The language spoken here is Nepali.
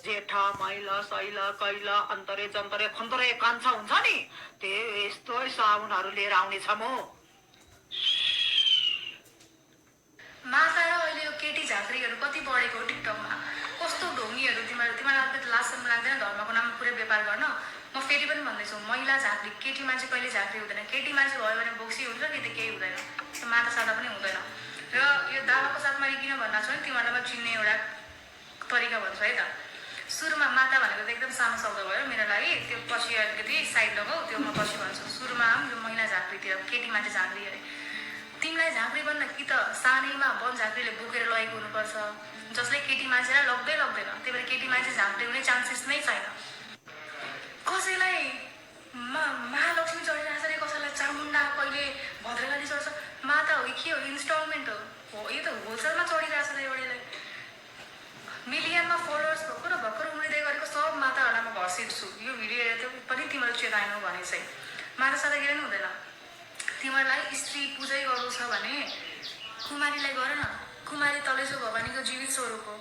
जेठा मैला सैला कैला अन्तरे जन्तरे खन्तरे कान्छा हुन्छ नि त्यस्तै साउनहरू लिएर आउनेछ म। माता र अहिले यो केटी झाँक्रीहरू कति बढेको टिकटकमा, कस्तो ढोङ्गीहरू तिमीहरूलाई त लाज लाग्दैन धर्मको नाममा पुरै व्यापार गर्न। म फेरि पनि भन्दैछु, महिला झाँक्री, केटी मान्छे कहिले झाँक्री हुँदैन। केटी मान्छे भयो भने बोक्सी हुन्छ कि त केही हुँदैन, त्यो माता सादा पनि हुँदैन। र यो दावाको साथमा किन भन्न छु भने तिमीहरूलाई म चिन्ने एउटा तरिका भन्छु है त। सुरुमा माता भनेको त एकदम सानो शब्द भयो मेरो लागि, त्यो पछि अलिकति साइड लगाऊ, त्यो म पछि भन्छु। सुरुमा यो महिला झाँक्रीतिर केटी मान्छे झाँक्री अरे। तिमीलाई झाँक्री बन्न कि त सानैमा वन झाँक्रीले बोकेर लगेको हुनुपर्छ, जसले केटी मान्छेलाई लग्दैन। त्यही भएर केटी मान्छे झाँक्री हुने चान्सेस नै छैन। कसैलाई महालक्ष्मी चढिरहेछ अरे, कसैलाई चामुण्डा, कहिले भद्रकाली चढ्छ। माता हो कि के हो, इन्स्टलमेन्ट हो। यो त होलसेलमा चढिरहेछ त एउटैलाई। मिलियनमा फलोवर्स भएको र भर्खर उम्रिँदै गरेको सब माताहरूलाई म घर्षित छु। यो भिडियो हेरेर पनि तिमीहरू चेताएनौ भने चाहिँ माता सादा के पनि हुँदैन। तिमीहरूलाई स्त्री पूजै गर्नु छ भने कुमारीलाई गर न। कुमारी तलेजो भवानीको जीवित स्वरूप हो।